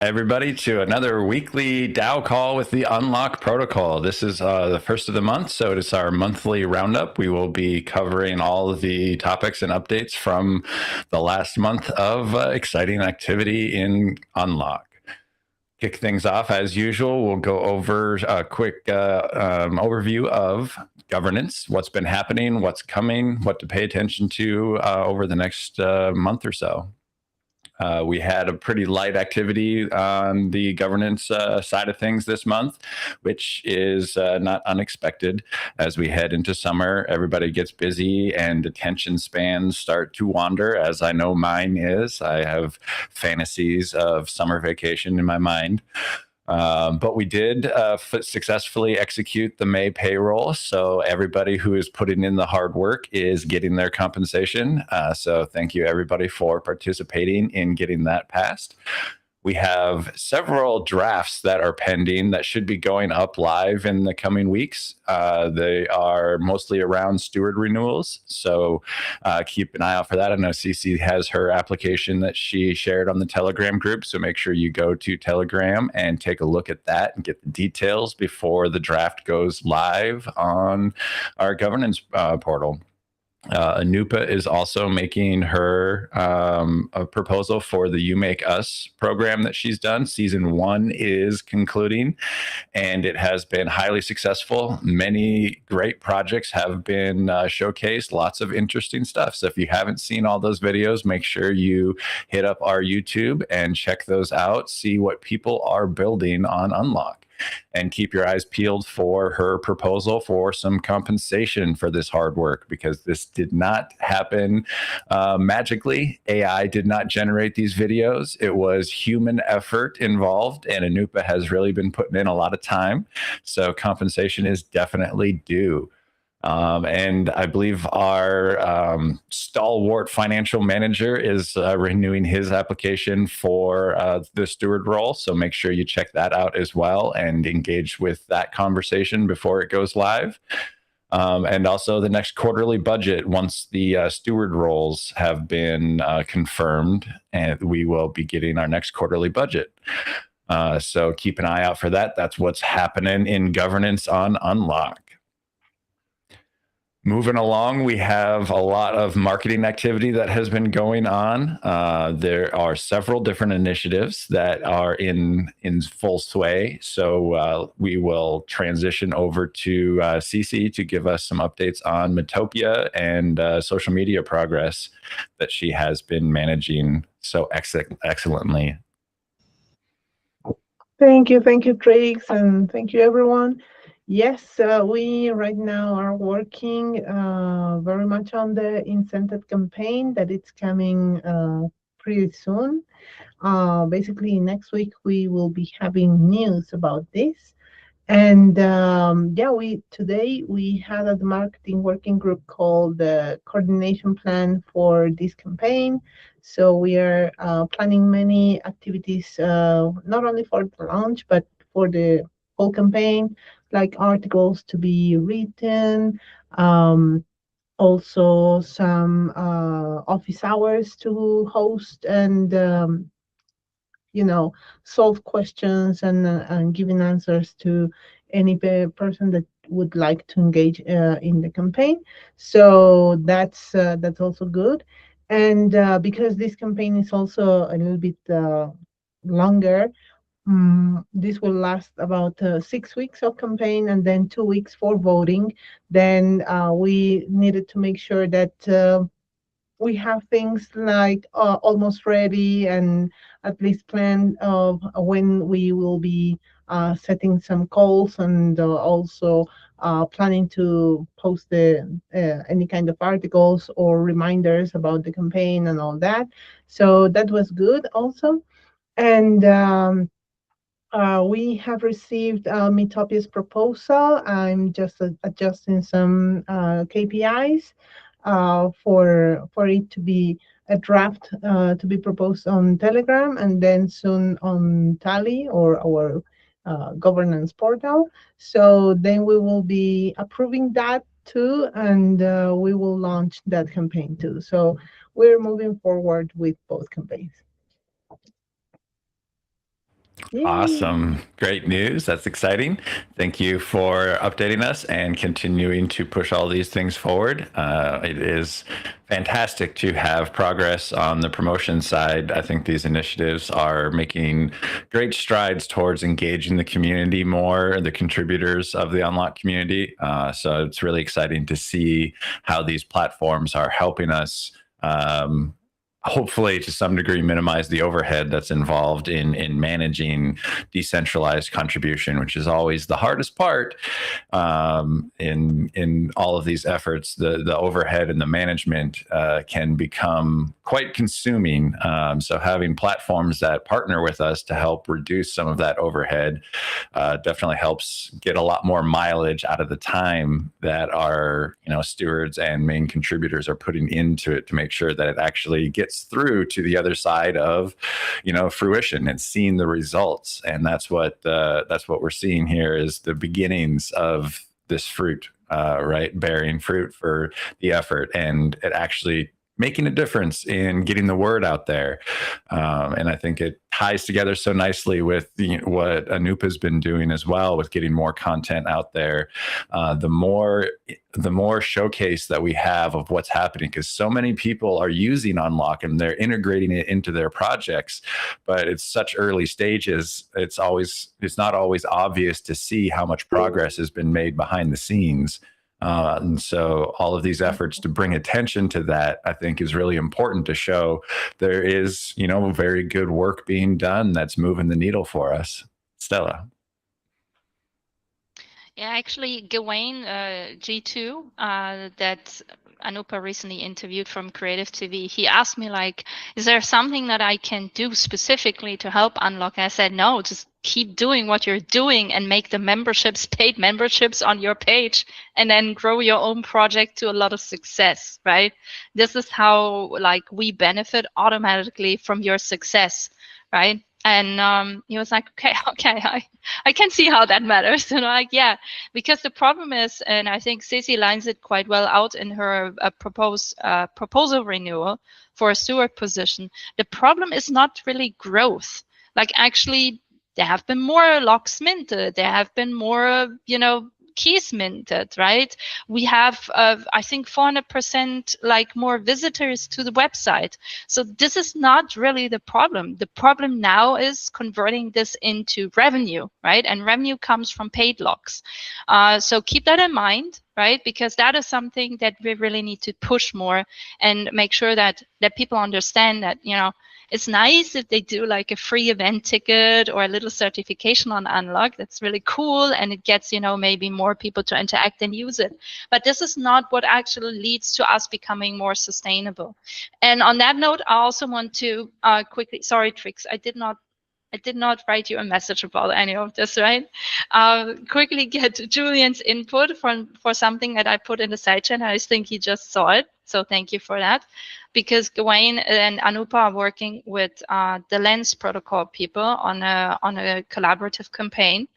Everybody to another weekly DAO call with the Unlock Protocol. This is the first of the month, so it is our monthly roundup. We will be covering all of the topics and updates from the last month of exciting activity in Unlock. Kick things off as usual. We'll go over a quick overview of governance, what's been happening, what's coming, what to pay attention to over the next month or so. We had a pretty light activity on the governance side of things this month, which is not unexpected. As we head into summer, everybody gets busy and attention spans start to wander, as I know mine is. I have fantasies of summer vacation in my mind. But we did successfully execute the May payroll. So everybody who is putting in the hard work is getting their compensation. So thank you, everybody, for participating in getting that passed. We have several drafts that are pending that should be going up live in the coming weeks. They are mostly around steward renewals, so keep an eye out for that. I know Cece has her application that she shared on the Telegram group, so make sure you go to Telegram and take a look at that and get the details before the draft goes live on our governance portal. Anupa is also making her a proposal for the You Make Us program that she's done. Season 1 is concluding, and it has been highly successful. Many great projects have been showcased, lots of interesting stuff. So if you haven't seen all those videos, make sure you hit up our YouTube and check those out, see what people are building on Unlock. And keep your eyes peeled for her proposal for some compensation for this hard work, because this did not happen magically. AI did not generate these videos. It was human effort involved, and Anupa has really been putting in a lot of time. So compensation is definitely due. And I believe our stalwart financial manager is renewing his application for the steward role. So make sure you check that out as well and engage with that conversation before it goes live. And also the next quarterly budget, once the steward roles have been confirmed, and we will be getting our next quarterly budget. So keep an eye out for that. That's what's happening in governance on Unlock. Moving along, we have a lot of marketing activity that has been going on. There are several different initiatives that are in full sway. So we will transition over to Cece to give us some updates on Metopia and social media progress that she has been managing so excellently. Thank you, Trix, and thank you, everyone. Yes, we right now are working very much on the incentive campaign that it's coming pretty soon. Basically, next week we will be having news about this. And yeah, today we had a marketing working group called the coordination plan for this campaign. So we are planning many activities, not only for the launch, but for the whole campaign, like articles to be written, also some office hours to host, and solve questions and giving answers to any person that would like to engage in the campaign. So that's also good. And because this campaign is also a little bit longer, this will last about 6 weeks of campaign and then 2 weeks for voting. Then we needed to make sure that we have things like almost ready and at least plan of when we will be setting some calls, and also planning to post any kind of articles or reminders about the campaign and all that. So that was good also. And we have received Metopia's proposal. I'm just adjusting some KPIs for it to be a draft to be proposed on Telegram, and then soon on Tally, or our governance portal. So then we will be approving that too, and we will launch that campaign too. So we're moving forward with both campaigns. Yay. Awesome. Great news. That's exciting. Thank you for updating us and continuing to push all these things forward. It is fantastic to have progress on the promotion side. I think these initiatives are making great strides towards engaging the community more, the contributors of the Unlock community. So it's really exciting to see how these platforms are helping us hopefully to some degree minimize the overhead that's involved in managing decentralized contribution, which is always the hardest part in all of these efforts. The overhead and the management can become quite consuming. So having platforms that partner with us to help reduce some of that overhead definitely helps get a lot more mileage out of the time that our stewards and main contributors are putting into it to make sure that it actually gets through to the other side of fruition and seeing the results. And that's what we're seeing here is the beginnings of this fruit, right, bearing fruit for the effort, and it actually making a difference in getting the word out there. And I think it ties together so nicely with what Anupa's been doing as well, with getting more content out there. The more showcase that we have of what's happening, because so many people are using Unlock and they're integrating it into their projects, but it's such early stages. It's not always obvious to see how much progress has been made behind the scenes. And so all of these efforts to bring attention to that, I think, is really important to show there is, very good work being done that's moving the needle for us. Stella. Yeah, actually, Gawain G2, that Anupa recently interviewed from Creative TV, he asked me, like, is there something that I can do specifically to help Unlock? And I said, no, just keep doing what you're doing and make the memberships, paid memberships on your page, and then grow your own project to a lot of success, right? This is how, like, we benefit automatically from your success, right? And he was like, okay, I can see how that matters. And I'm like, yeah, because the problem is, and I think Ceci lines it quite well out in her proposal renewal for a steward position. The problem is not really growth. Like, actually, there have been more locks minted. There have been more, keys minted, right? We have, I think, 400% like more visitors to the website. So this is not really the problem. The problem now is converting this into revenue, right? And revenue comes from paid locks. So keep that in mind, right? Because that is something that we really need to push more and make sure that people understand that, it's nice if they do like a free event ticket or a little certification on Unlock. That's really cool. And it gets, maybe more people to interact and use it. But this is not what actually leads to us becoming more sustainable. And on that note, I also want to quickly, sorry, Trix, I did not write you a message about any of this, right? Quickly get Julian's input for something that I put in the side chat. I think he just saw it. So thank you for that. Because Gawain and Anupa are working with the Lens protocol people on a collaborative campaign.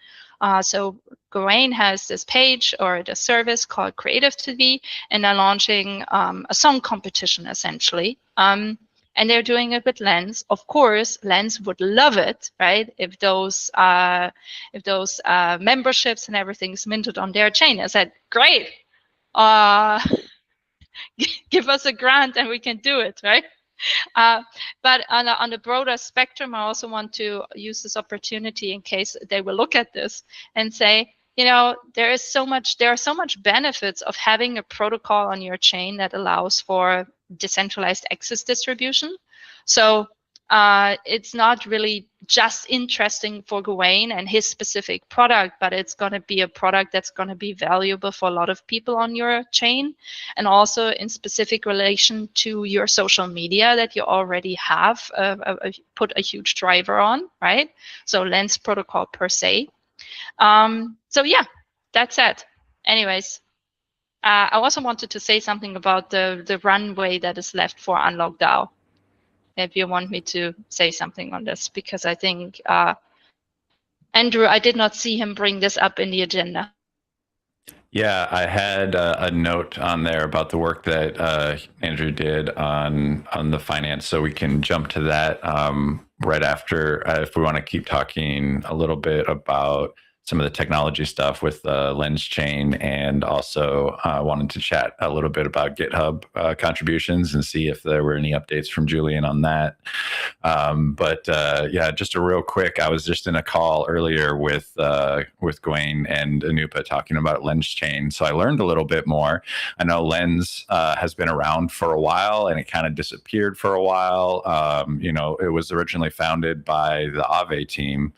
So Gawain has this page or the service called Creative TV, and they're launching a song competition essentially. And they're doing it with Lens. Of course, Lens would love it, right? If those memberships and everything's minted on their chain. I said, great. Give us a grant and we can do it, right? But on the broader spectrum, I also want to use this opportunity in case they will look at this and say, there are so much benefits of having a protocol on your chain that allows for decentralized access distribution. So it's not really just interesting for Gawain and his specific product, but it's going to be a product that's going to be valuable for a lot of people on your chain, and also in specific relation to your social media that you already have put a huge driver on, right? So Lens protocol per se. So yeah, that's it. Anyways, I also wanted to say something about the runway that is left for Unlock DAO. If you want me to say something on this, because I think Andrew, I did not see him bring this up in the agenda. Yeah, I had a note on there about the work that Andrew did on the finance, so we can jump to that right after, if we want to keep talking a little bit about some of the technology stuff with Lens Chain, and also wanted to chat a little bit about GitHub contributions and see if there were any updates from Julian on that. But yeah, just a real quick, I was just in a call earlier with Gwen and Anupa talking about Lens Chain, so I learned a little bit more. I know Lens has been around for a while, and it kind of disappeared for a while. It was originally founded by the Aave team,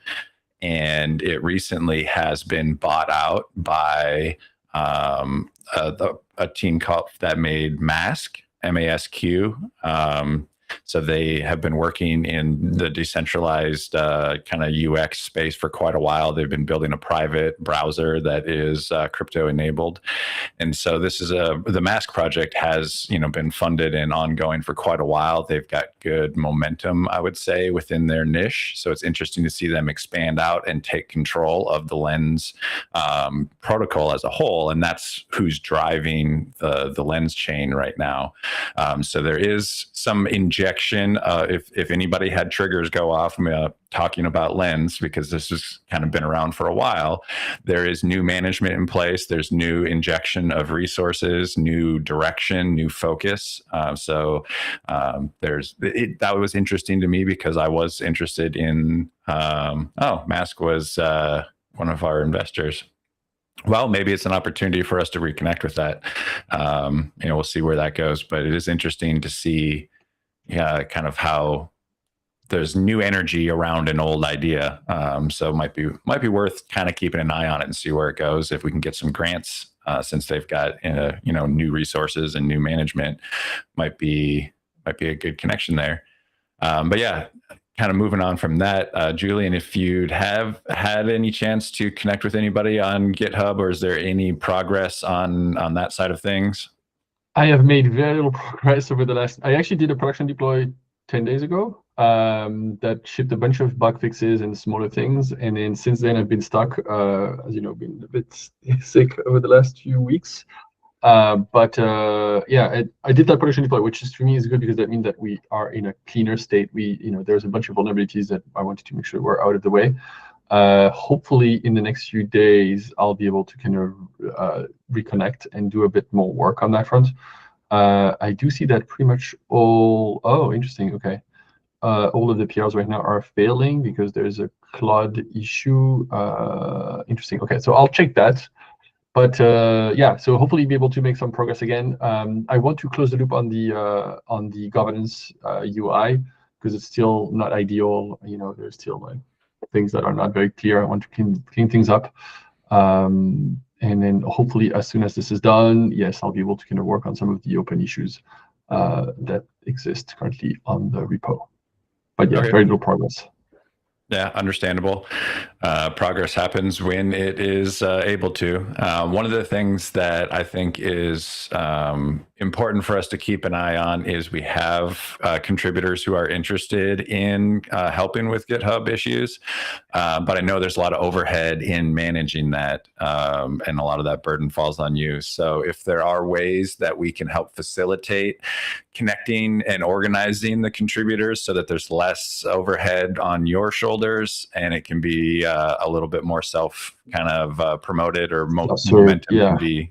and it recently has been bought out by a team that made Mask, MASQ. So they have been working in the decentralized kind of UX space for quite a while. They've been building a private browser that is crypto enabled. And so this is the Mask project has, been funded and ongoing for quite a while. They've got good momentum, I would say, within their niche. So it's interesting to see them expand out and take control of the Lens protocol as a whole. And that's who's driving the Lens chain right now. So there is some injection. If anybody had triggers go off talking about Lens, because this has kind of been around for a while, there is new management in place. There's new injection of resources, new direction, new focus. That was interesting to me because I was interested in, Mask was one of our investors. Well, maybe it's an opportunity for us to reconnect with that. We'll see where that goes, but it is interesting to see kind of how there's new energy around an old idea. So it might be worth kind of keeping an eye on it and see where it goes. If we can get some grants, since they've got new resources and new management, might be a good connection there. But yeah, kind of moving on from that, Julian, if you'd have had any chance to connect with anybody on GitHub, or is there any progress on that side of things? I have made very little progress over the last. I actually did a production deploy 10 days ago that shipped a bunch of bug fixes and smaller things, and then since then I've been stuck. As you know, been a bit sick over the last few weeks. Yeah, I did that production deploy, which is, for me, is good because that means that we are in a cleaner state. There's a bunch of vulnerabilities that I wanted to make sure were out of the way. Hopefully in the next few days, I'll be able to kind of reconnect and do a bit more work on that front. I do see that pretty much all, interesting, okay. All of the PRs right now are failing because there's a CLOD issue. Interesting, okay, so I'll check that. But yeah, so hopefully be able to make some progress again. I want to close the loop on the governance UI because it's still not ideal. There's still like things that are not very clear. I want to clean things up. And then hopefully as soon as this is done, yes, I'll be able to kind of work on some of the open issues that exist currently on the repo. But yeah, very little progress. Yeah, understandable. Progress happens when it is able to. One of the things that I think is important for us to keep an eye on is we have contributors who are interested in helping with GitHub issues, but I know there's a lot of overhead in managing that, and a lot of that burden falls on you. So if there are ways that we can help facilitate connecting and organizing the contributors so that there's less overhead on your shoulders and it can be a little bit more self kind of promoted, or momentum can be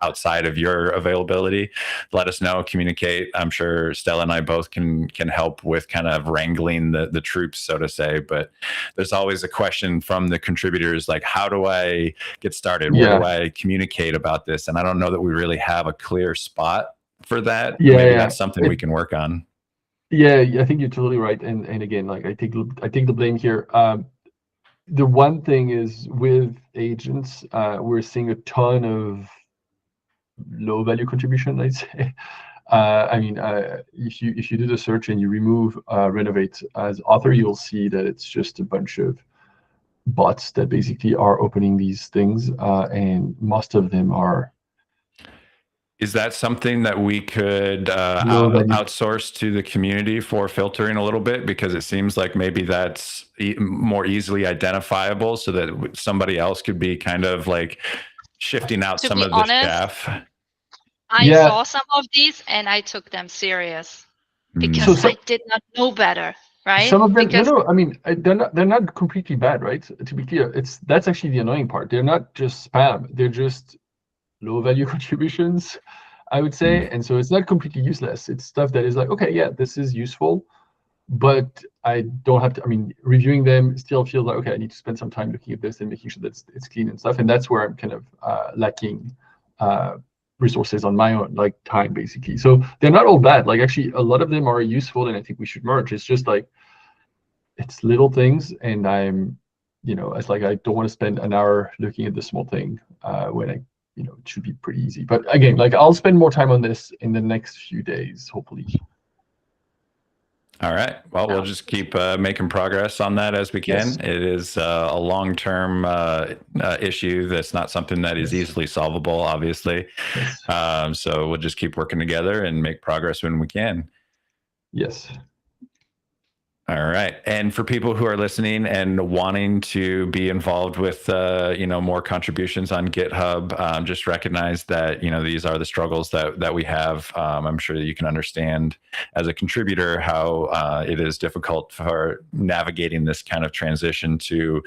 outside of your availability, let us know, communicate. I'm sure Stella and I both can help with kind of wrangling the troops, so to say. But there's always a question from the contributors, like, how do I get started? Where do I communicate about this? And I don't know that we really have a clear spot for that. Maybe that's something we can work on. Yeah, I think you're totally right. And again, like I take the blame here. The one thing is with agents, we're seeing a ton of low value contribution, I'd say. I mean, if you do the search and you remove renovate as author, you'll see that it's just a bunch of bots that basically are opening these things, and most of them are. Is that something that we could outsource to the community for filtering a little bit? Because it seems like maybe that's more easily identifiable, so that somebody else could be kind of like shifting out some of the chaff. I saw some of these and I took them serious because I did not know better. right? Some of them, Because no, I mean, they're not completely bad, right? To be clear, that's actually the annoying part. They're not just spam; they're just low value contributions, I would say. And so it's not completely useless. It's stuff that is like, okay, yeah, this is useful, but I don't have to. I mean, reviewing them still feels like, okay, I need to spend some time looking at this and making sure that it's clean and stuff. And that's where I'm kind of lacking resources on my own, like time, basically. So they're not all bad. Like actually, a lot of them are useful, and I think we should merge. It's just like it's little things, and it's like I don't want to spend an hour looking at the small thing when it should be pretty easy. But again, like I'll spend more time on this in the next few days, hopefully. All right. Well, we'll just keep making progress on that as we can. Yes. It is a long-term issue that's not something that is easily solvable, obviously. Yes. So we'll just keep working together and make progress when we can. Yes. All right. And for people who are listening and wanting to be involved with, more contributions on GitHub, just recognize that, these are the struggles that we have. I'm sure that you can understand as a contributor how it is difficult for navigating this kind of transition to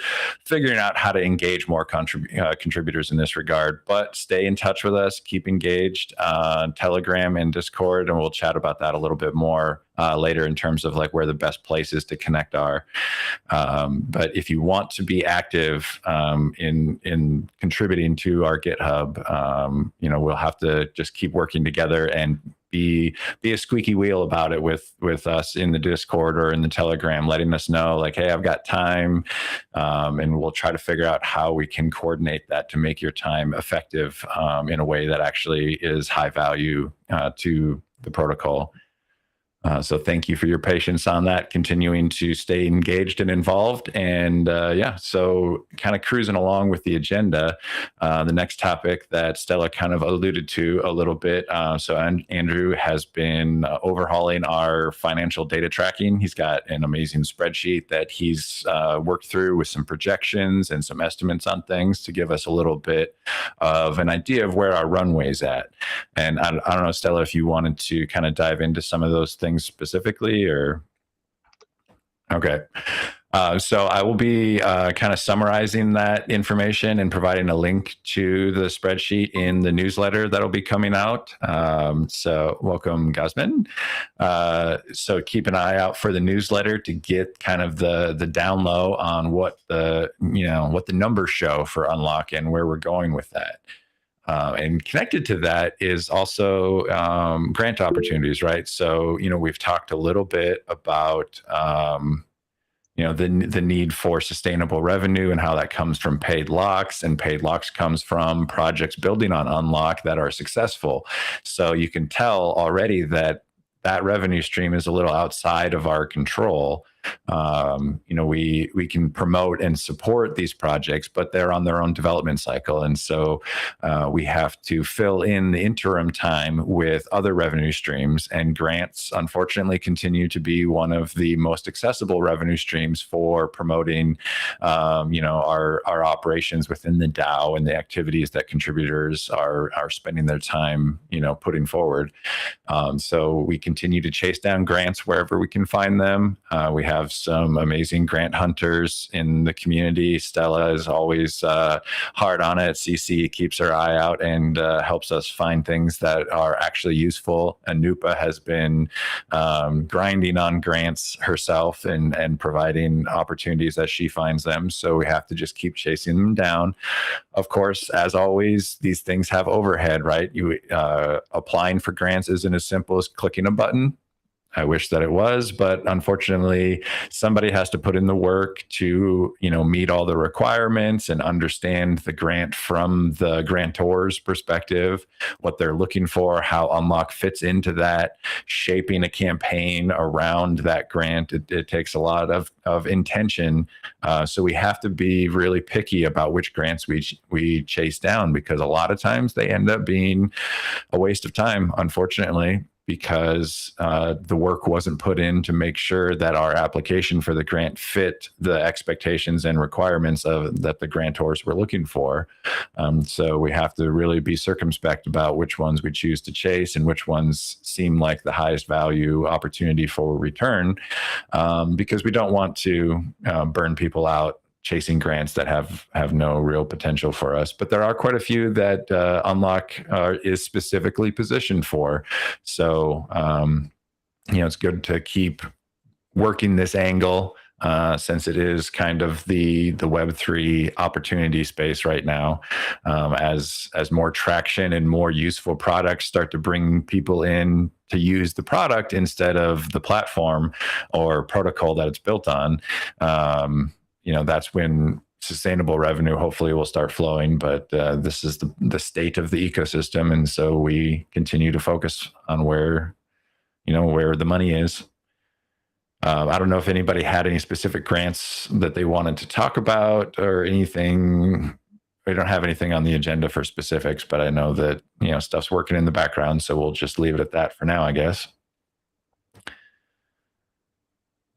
figuring out how to engage more contributors in this regard. But stay in touch with us, keep engaged on Telegram and Discord, and we'll chat about that a little bit more later in terms of like where the best places to connect are. But if you want to be active in contributing to our GitHub, we'll have to just keep working together and be a squeaky wheel about it with us in the Discord or in the Telegram, letting us know like, hey, I've got time, and we'll try to figure out how we can coordinate that to make your time effective in a way that actually is high value to the protocol. So thank you for your patience on that, continuing to stay engaged and involved. And so kind of cruising along with the agenda, the next topic that Stella kind of alluded to a little bit. So Andrew has been overhauling our financial data tracking. He's got an amazing spreadsheet that he's worked through with some projections and some estimates on things to give us a little bit of an idea of where our runway's at. And I don't know, Stella, if you wanted to kind of dive into some of those things specifically, or okay. So I will be kind of summarizing that information and providing a link to the spreadsheet in the newsletter that'll be coming out. So welcome, Gosman. So keep an eye out for the newsletter to get kind of the down low on what the numbers show for Unlock and where we're going with that. And connected to that is also grant opportunities, right? So, we've talked a little bit about, the need for sustainable revenue and how that comes from paid locks, and paid locks comes from projects building on Unlock that are successful. So you can tell already that revenue stream is a little outside of our control. We can promote and support these projects, but they're on their own development cycle. And so we have to fill in the interim time with other revenue streams, and grants, unfortunately, continue to be one of the most accessible revenue streams for promoting, our operations within the DAO and the activities that contributors are spending their time, putting forward. So we continue to chase down grants wherever we can find them. We have some amazing grant hunters in the community. Stella is always hard on it. CC keeps her eye out and helps us find things that are actually useful. Anupa has been grinding on grants herself and providing opportunities as she finds them. So we have to just keep chasing them down. Of course, as always, these things have overhead, right? Applying for grants isn't as simple as clicking a button. I wish that it was, but unfortunately, somebody has to put in the work to, meet all the requirements and understand the grant from the grantor's perspective, what they're looking for, how Unlock fits into that, shaping a campaign around that grant. It takes a lot of intention. So we have to be really picky about which grants we chase down, because a lot of times they end up being a waste of time, unfortunately. because the work wasn't put in to make sure that our application for the grant fit the expectations and requirements that the grantors were looking for. So we have to really be circumspect about which ones we choose to chase and which ones seem like the highest value opportunity for return, because we don't want to burn people out chasing grants that have no real potential for us. But there are quite a few that Unlock is specifically positioned for. So, it's good to keep working this angle, since it is kind of the Web3 opportunity space right now. As more traction and more useful products start to bring people in to use the product instead of the platform or protocol that it's built on, that's when sustainable revenue hopefully will start flowing. But this is the state of the ecosystem, and so we continue to focus on where the money is. I don't know if anybody had any specific grants that they wanted to talk about or anything. We don't have anything on the agenda for specifics, but I know that stuff's working in the background, so we'll just leave it at that for now, I guess.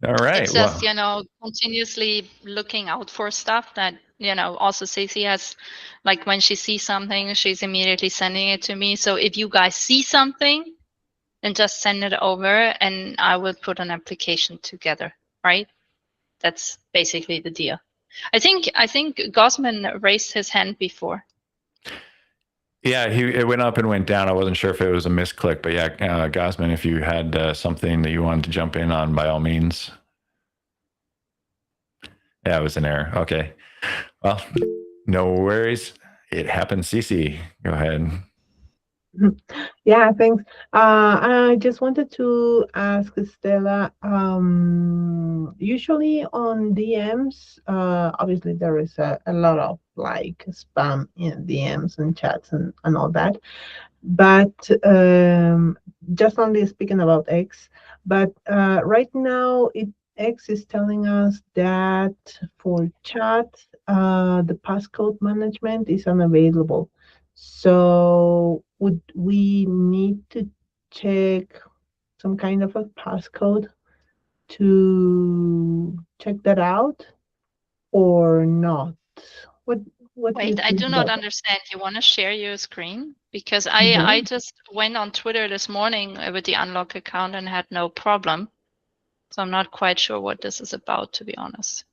All right. It's just, continuously looking out for stuff that, also Ceci has, like when she sees something, she's immediately sending it to me. So if you guys see something, then just send it over and I will put an application together, right? That's basically the deal. I think Gosman raised his hand before. Yeah, it went up and went down. I wasn't sure if it was a misclick, but yeah, Gosman, if you had something that you wanted to jump in on, by all means. Yeah, it was an error. Okay. Well, no worries. It happens. Cece, go ahead. Yeah, thanks. I just wanted to ask Stella, usually on DMs, obviously there is a lot of like spam in DMs and chats and all that. But just only speaking about X, but right now X is telling us that for chat, the passcode management is unavailable. So would we need to check some kind of a passcode to check that out or not? What do you Wait, I think do not about understand. You want to share your screen? Because I just went on Twitter this morning with the Unlock account and had no problem. So I'm not quite sure what this is about, to be honest.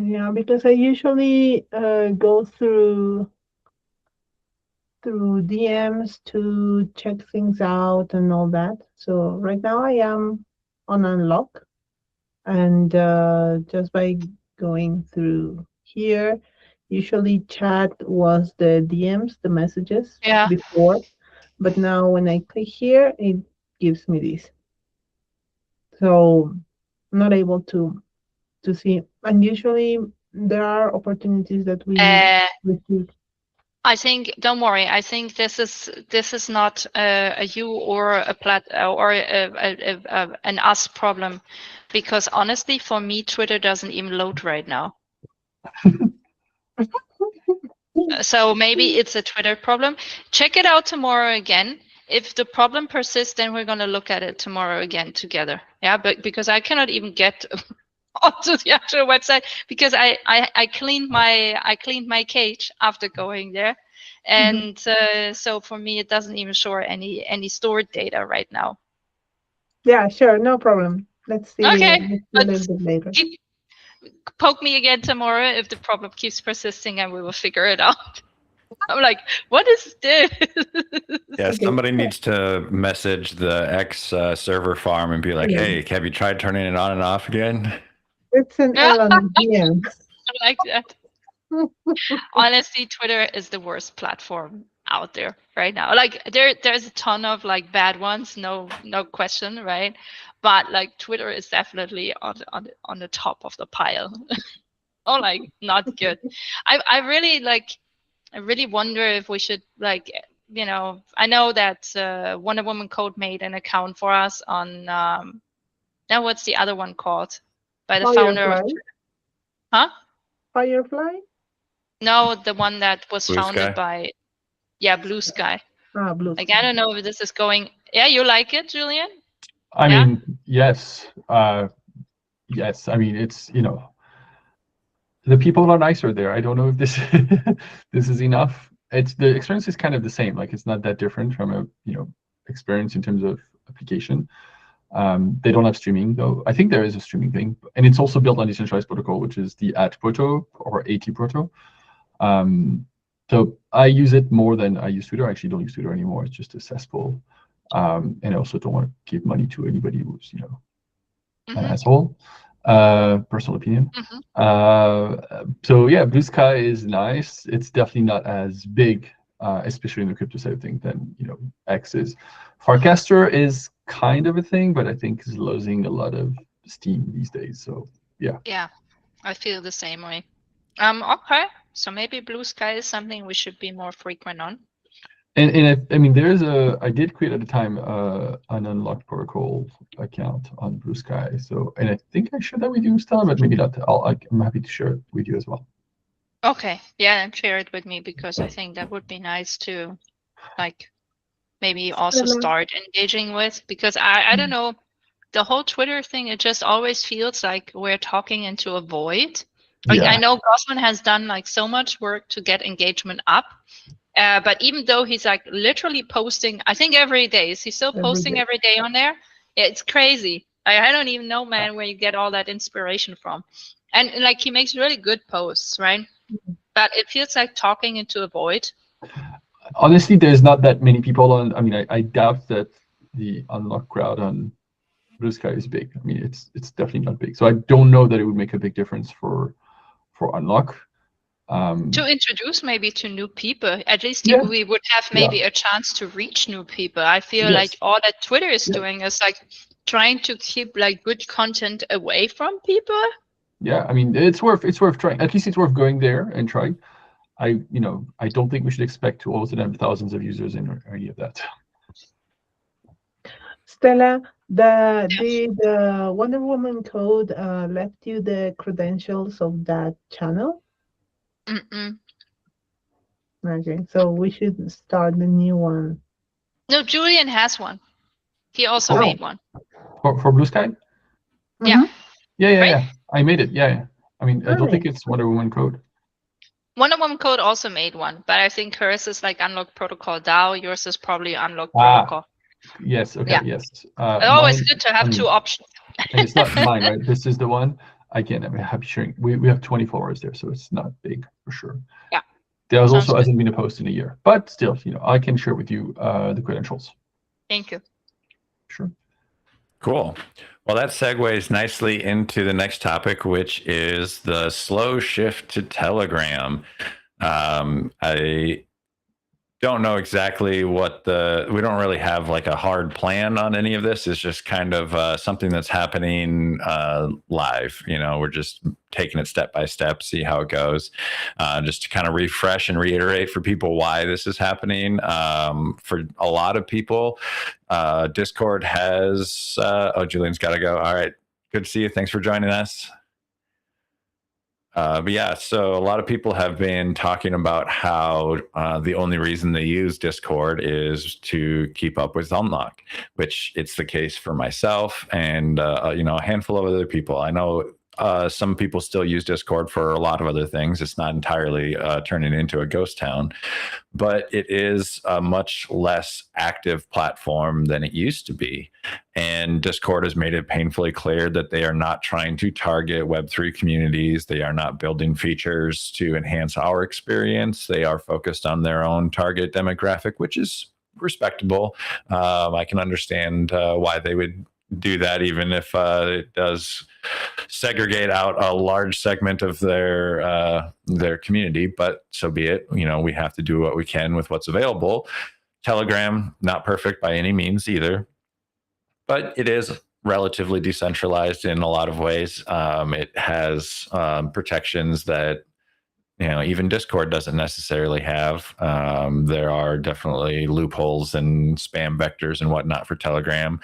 Yeah, because I usually go through DMs to check things out and all that. So right now I am on Unlock, and just by going through here, usually chat was the DMs, the messages before, but now when I click here, it gives me this. So I'm not able to see. And usually there are opportunities that we receive. I think, don't worry. I think this is not a you or a an us problem, because honestly, for me, Twitter doesn't even load right now. So maybe it's a Twitter problem. Check it out tomorrow again. If the problem persists, then we're going to look at it tomorrow again together. Yeah, but because I cannot even get onto the actual website because I cleaned my cage after going there, and so for me it doesn't even show any stored data right now. Yeah, sure, no problem. Let's see. Okay, a little bit later. Poke me again tomorrow if the problem keeps persisting, and we will figure it out. I'm like, what is this? Yeah, somebody needs to message the X server farm and be like, hey, have you tried turning it on and off again? It's an Elon DM. I like that. Honestly, Twitter is the worst platform out there right now. Like there's a ton of like bad ones, no question, right? But like Twitter is definitely on the top of the pile. Oh, like not good. I really wonder if we should like, I know that Wonder Woman Code made an account for us on now what's the other one called? By the founder of Huh? Firefly? No, the one that was Blue founded Sky? by Blue Sky. Blue Like, Sky. I don't know if this is going. Yeah, you like it, Julian? I Yeah? mean, yes. Yes. I mean, it's, the people are nicer there. I don't know if this this is enough. It's the experience is kind of the same. Like it's not that different from a experience in terms of application. They don't have streaming though. I think there is a streaming thing, and it's also built on decentralized protocol, which is the AT proto or AT proto. So I use it more than I use Twitter. I actually don't use Twitter anymore. It's just a cesspool, and I also don't want to give money to anybody who's an asshole. Personal opinion. So yeah, Blue Sky is nice. It's definitely not as big, especially in the crypto side of things, than X is. Farcaster is kind of a thing, but I think is losing a lot of steam these days. So yeah. Yeah, I feel the same way. Okay, so maybe Blue Sky is something we should be more frequent on. And I mean, I did create at the time an unlocked protocol account on Blue Sky. So, and I think I shared that with you, Stella, but maybe not. I'm happy to share it with you as well. Okay, yeah, and share it with me because I think that would be nice to, like, maybe also start engaging with, because I don't know, the whole Twitter thing, it just always feels like we're talking into a void. Like Yeah. I know Gossman has done like so much work to get engagement up. But even though he's like literally posting, I think every day, is he still posting every day on there? Yeah, it's crazy. I don't even know, man, where you get all that inspiration from. And like he makes really good posts, right? But it feels like talking into a void. Honestly, there's not that many people on. I mean, I doubt that the unlock crowd on Blue Sky is big. I mean, it's definitely not big. So I don't know that it would make a big difference for unlock. To introduce maybe to new people, at least Yeah. we would have maybe a chance to reach new people. I feel like all that Twitter is doing is like trying to keep like good content away from people. Yeah, I mean, it's worth trying. At least it's worth going there and trying. I don't think we should expect to also have thousands of users in or any of that. Stella, the Wonder Woman code left you the credentials of that channel. Okay, so we should start the new one. No, Julian has one. He also made one. For Blue Sky? Yeah. Yeah. Right? Yeah. I made it. Yeah. I mean, I don't think it's Wonder Woman code. Wonder Woman code also made one, but I think hers is like Unlock Protocol DAO. Yours is probably Unlock Protocol. Yes. Okay. Yeah. Yes. It's always good to have 2 options. And it's not mine, right? This is the one. Again, I'm happy sharing. We have 20 followers there, so it's not big for sure. Yeah. There also hasn't been a post in a year, but still, I can share with you the credentials. Thank you. Sure. Cool. Well, that segues nicely into the next topic, which is the slow shift to Telegram. I don't know exactly we don't really have like a hard plan on any of this. It's just kind of something that's happening live. We're just taking it step by step, see how it goes, just to kind of refresh and reiterate for people why this is happening. For a lot of people, Discord has, Julian's got to go. All right. Good to see you. Thanks for joining us. But yeah, so a lot of people have been talking about how the only reason they use Discord is to keep up with Unlock, which it's the case for myself and a handful of other people. I know some people still use Discord for a lot of other things. It's not entirely turning into a ghost town, but it is a much less active platform than it used to be. And Discord has made it painfully clear that they are not trying to target Web3 communities. They are not building features to enhance our experience. They are focused on their own target demographic, which is respectable. I can understand why they would do that, even if it does segregate out a large segment of their community, but so be it. We have to do what we can with what's available. Telegram, not perfect by any means either, but it is relatively decentralized in a lot of ways. It has protections that even Discord doesn't necessarily have. There are definitely loopholes and spam vectors and whatnot for Telegram.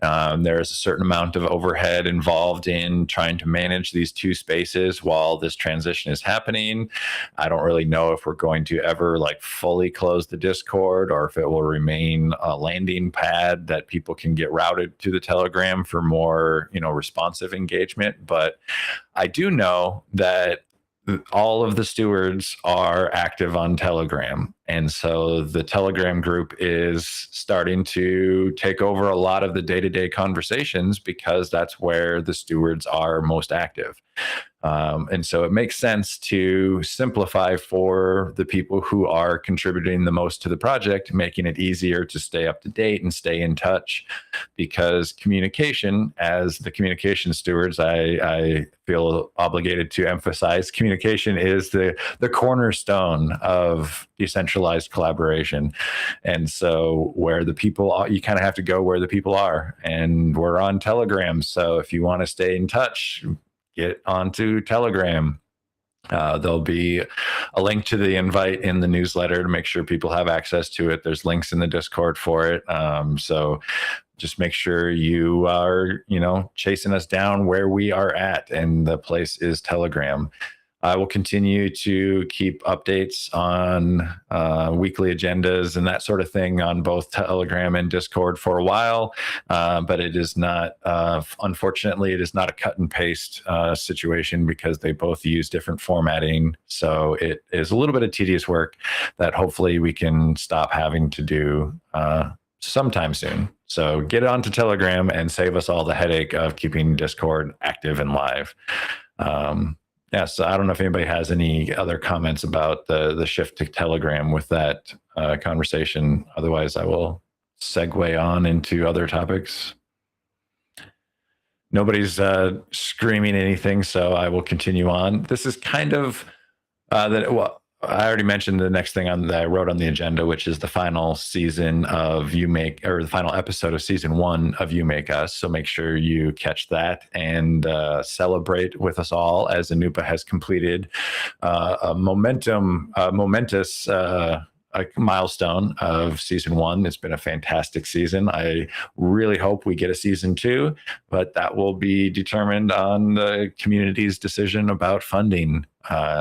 There's a certain amount of overhead involved in trying to manage these two spaces while this transition is happening. I don't really know if we're going to ever like fully close the Discord, or if it will remain a landing pad that people can get routed to the Telegram for more, responsive engagement. But I do know that all of the stewards are active on Telegram. And so the Telegram group is starting to take over a lot of the day-to-day conversations, because that's where the stewards are most active. And so it makes sense to simplify for the people who are contributing the most to the project, making it easier to stay up to date and stay in touch, because communication, as the communication stewards, I feel obligated to emphasize, communication is the cornerstone of decentralized collaboration. And so where the people are, you kind of have to go where the people are, and we're on Telegram. So if you want to stay in touch, get onto Telegram. There'll be a link to the invite in the newsletter to make sure people have access to it. There's links in the Discord for it. So just make sure you are, chasing us down where we are at, and the place is Telegram. I will continue to keep updates on weekly agendas and that sort of thing on both Telegram and Discord for a while, but it is not, unfortunately, it is not a cut and paste situation, because they both use different formatting. So it is a little bit of tedious work that hopefully we can stop having to do sometime soon. So get onto Telegram and save us all the headache of keeping Discord active and live. Yeah, so I don't know if anybody has any other comments about the shift to Telegram with that conversation. Otherwise, I will segue on into other topics. Nobody's screaming anything, so I will continue on. This is kind of I already mentioned the next thing that I wrote on the agenda, which is the final season of the final episode of season 1 of You Make Us. So make sure you catch that and celebrate with us all, as Anupa has completed a momentous milestone of season 1. It's been a fantastic season. I really hope we get a season 2, but that will be determined on the community's decision about funding.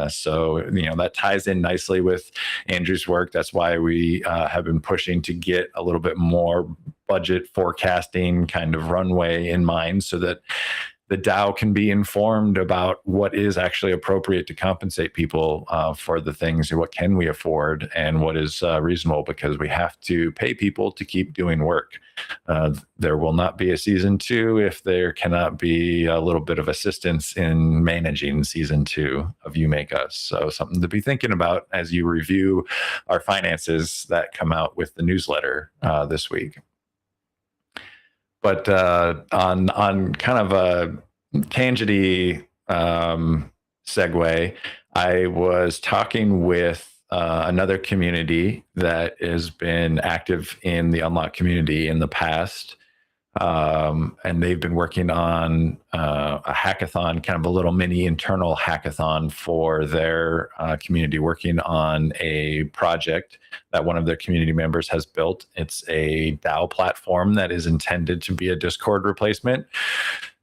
So that ties in nicely with Andrew's work. That's why we have been pushing to get a little bit more budget forecasting kind of runway in mind, so that the DAO can be informed about what is actually appropriate to compensate people for the things, or what can we afford and what is reasonable, because we have to pay people to keep doing work. There will not be a season 2 if there cannot be a little bit of assistance in managing season 2 of You Make Us. So something to be thinking about as you review our finances that come out with the newsletter this week. But on kind of a tangenty segue, I was talking with another community that has been active in the Unlock community in the past. And they've been working on a hackathon, kind of a little mini internal hackathon for their community, working on a project that one of their community members has built. It's a DAO platform that is intended to be a Discord replacement.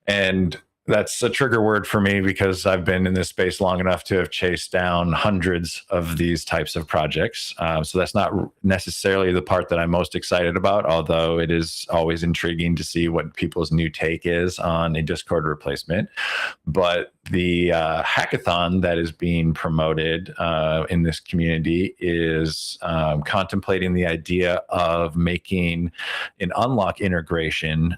And that's a trigger word for me, because I've been in this space long enough to have chased down hundreds of these types of projects. So that's not necessarily the part that I'm most excited about, although it is always intriguing to see what people's new take is on a Discord replacement. But the hackathon that is being promoted in this community is contemplating the idea of making an Unlock integration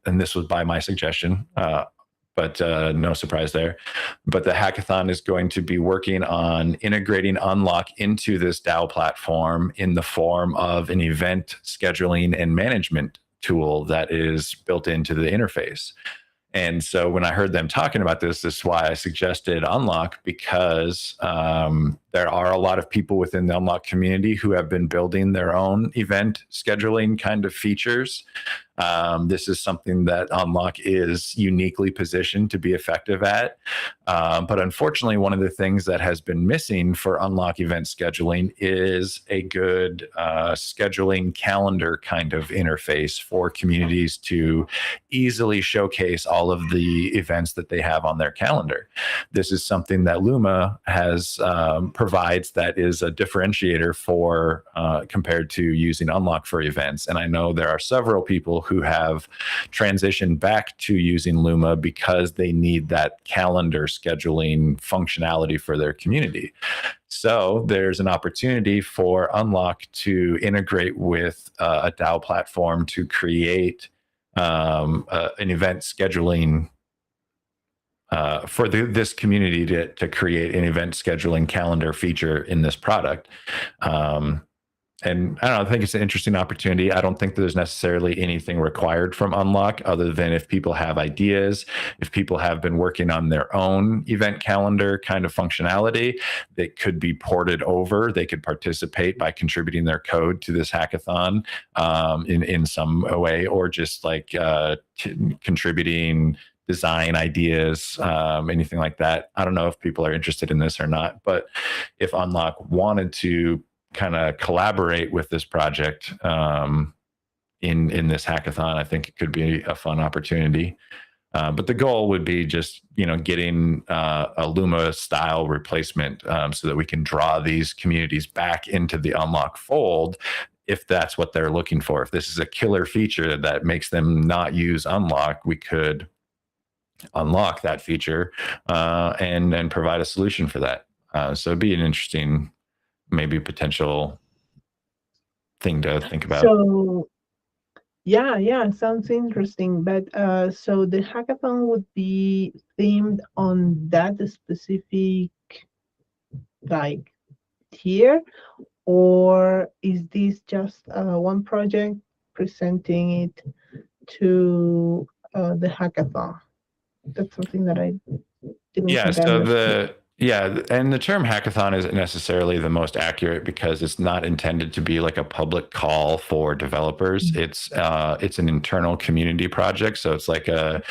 and this was by my suggestion, but no surprise there. But the hackathon is going to be working on integrating Unlock into this DAO platform in the form of an event scheduling and management tool that is built into the interface. And so when I heard them talking about this is why I suggested Unlock, because there are a lot of people within the Unlock community who have been building their own event scheduling kind of features. This is something that Unlock is uniquely positioned to be effective at. But unfortunately, one of the things that has been missing for Unlock event scheduling is a good scheduling calendar kind of interface for communities to easily showcase all of the events that they have on their calendar. This is something that Luma has provides that is a differentiator for compared to using Unlock for events. And I know there are several people who have transitioned back to using Luma because they need that calendar scheduling functionality for their community. So there's an opportunity for Unlock to integrate with a DAO platform to create an event scheduling for this community to create an event scheduling calendar feature in this product. And I don't know, I think it's an interesting opportunity. I don't think there's necessarily anything required from Unlock other than if people have ideas, if people have been working on their own event calendar kind of functionality that could be ported over. They could participate by contributing their code to this hackathon in some way, or just like contributing design ideas, anything like that. I don't know if people are interested in this or not, but if Unlock wanted to kind of collaborate with this project in this hackathon, I think it could be a fun opportunity. But the goal would be just getting a Luma style replacement so that we can draw these communities back into the Unlock fold if that's what they're looking for. If this is a killer feature that makes them not use Unlock, we could unlock that feature and provide a solution for that. So it'd be an interesting, maybe potential thing to think about. So yeah, sounds interesting. But so the hackathon would be themed on that specific like tier, or is this just one project presenting it to the hackathon? That's something that I didn't Yeah, think I so understood. and the term hackathon isn't necessarily the most accurate because it's not intended to be like a public call for developers. It's an internal community project, so it's like a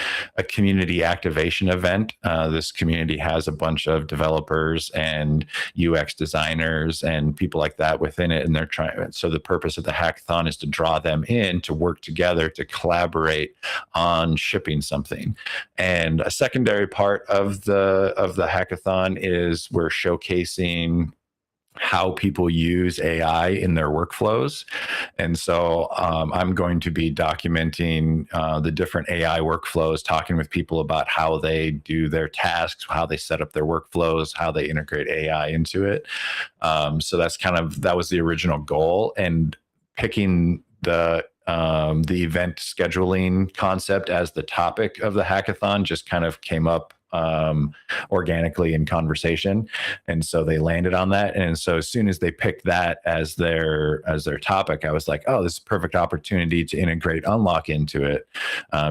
community activation event. This community has a bunch of developers and UX designers and people like that within it, and they're trying. So the purpose of the hackathon is to draw them in to work together to collaborate on shipping something. And a secondary part of the hackathon is we're showcasing how people use AI in their workflows. And so I'm going to be documenting the different AI workflows, talking with people about how they do their tasks, how they set up their workflows, how they integrate AI into it. So that was the original goal. And picking the event scheduling concept as the topic of the hackathon just kind of came up organically in conversation, and so they landed on that. And so as soon as they picked that as their topic, I was like, oh, this is a perfect opportunity to integrate Unlock into it,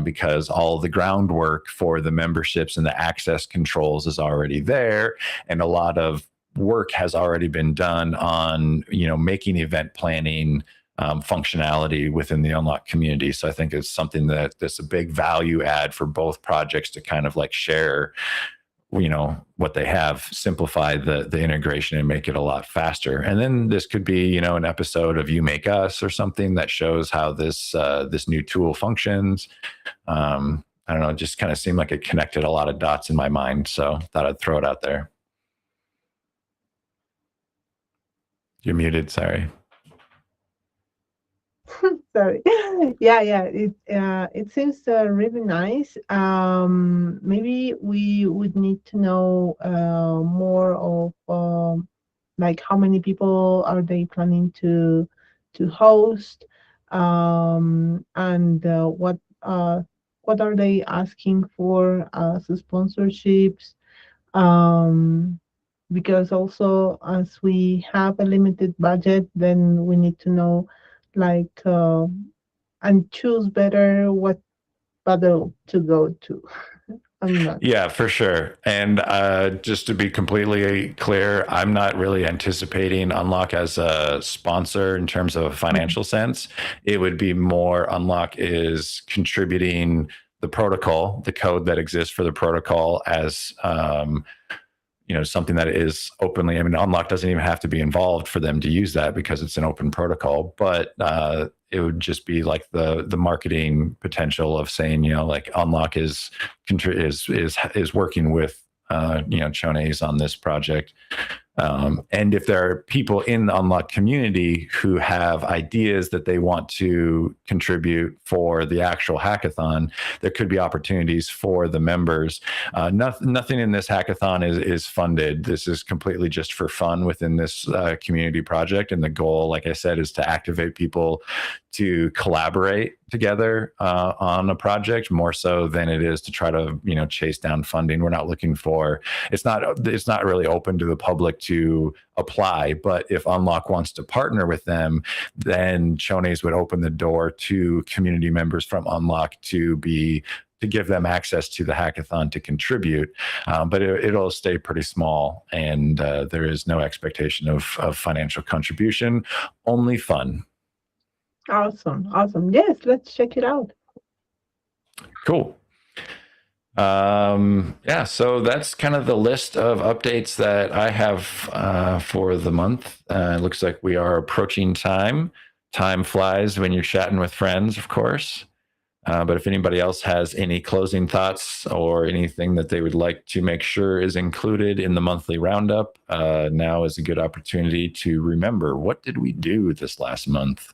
because all the groundwork for the memberships and the access controls is already there, and a lot of work has already been done on making event planning functionality within the Unlock community. So I think it's something that's a big value add for both projects to kind of like share, what they have, simplify the integration and make it a lot faster. And then this could be, an episode of You Make Us or something that shows how this new tool functions. I don't know, it just kind of seemed like it connected a lot of dots in my mind. So thought I'd throw it out there. You're muted, sorry. Sorry. Yeah. It seems really nice. Maybe we would need to know more of like how many people are they planning to host, and what are they asking for as sponsorships? Because also as we have a limited budget, then we need to know like and choose better what battle to go to. I'm not. Yeah, for sure. And just to be completely clear, I'm not really anticipating Unlock as a sponsor in terms of a financial sense. It would be more Unlock is contributing the protocol, the code that exists for the protocol as something that is openly. I mean, Unlock doesn't even have to be involved for them to use that because it's an open protocol. But it would just be like the marketing potential of saying, like Unlock is working with Chones on this project. And if there are people in the Unlock community who have ideas that they want to contribute for the actual hackathon, there could be opportunities for the members. Nothing in this hackathon is funded. This is completely just for fun within this community project. And the goal, like I said, is to activate people to collaborate together on a project more so than it is to try to chase down funding. We're not looking for, it's not really open to the public to apply, but if Unlock wants to partner with them, then Chones would open the door to community members from Unlock to give them access to the hackathon to contribute. But it'll stay pretty small, and there is no expectation of financial contribution, only fun. Awesome. Yes, let's check it out. Cool. Yeah, so that's kind of the list of updates that I have for the month. It looks like we are approaching time. Time flies when you're chatting with friends, of course. But if anybody else has any closing thoughts or anything that they would like to make sure is included in the monthly roundup, now is a good opportunity to remember, what did we do this last month?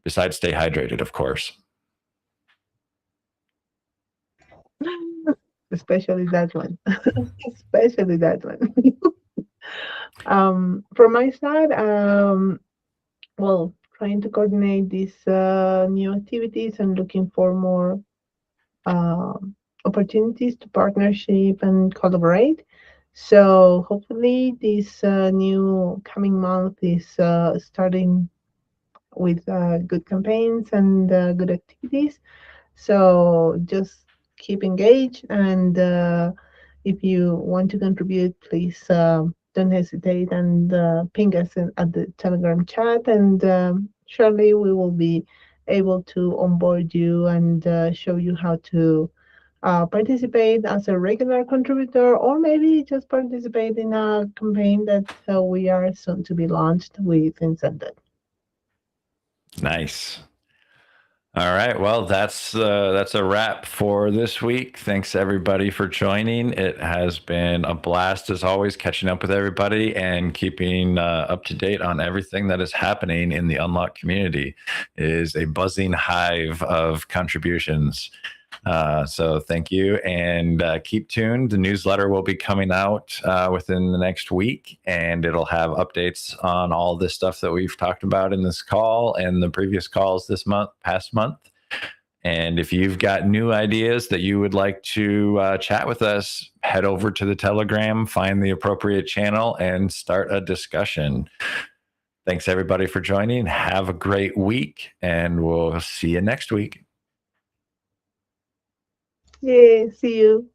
Besides stay hydrated, of course. Especially that one. Especially that one. From my side, trying to coordinate these new activities and looking for more opportunities to partnership and collaborate. So hopefully this new coming month is starting with good campaigns and good activities. So just keep engaged, and if you want to contribute, please don't hesitate and ping us at the Telegram chat, and surely we will be able to onboard you and show you how to participate as a regular contributor, or maybe just participate in a campaign that we are soon to be launched with Incented. Nice. All right. Well, that's a wrap for this week. Thanks everybody for joining. It has been a blast as always, catching up with everybody and keeping up to date on everything that is happening in the Unlock community. It is a buzzing hive of contributions. So thank you, and keep tuned. The newsletter will be coming out within the next week, and it'll have updates on all this stuff that we've talked about in this call and the previous calls this past month. And if you've got new ideas that you would like to chat with us, head over to the Telegram, find the appropriate channel, and start a discussion. Thanks everybody for joining. Have a great week, and we'll see you next week. Yeah, see you.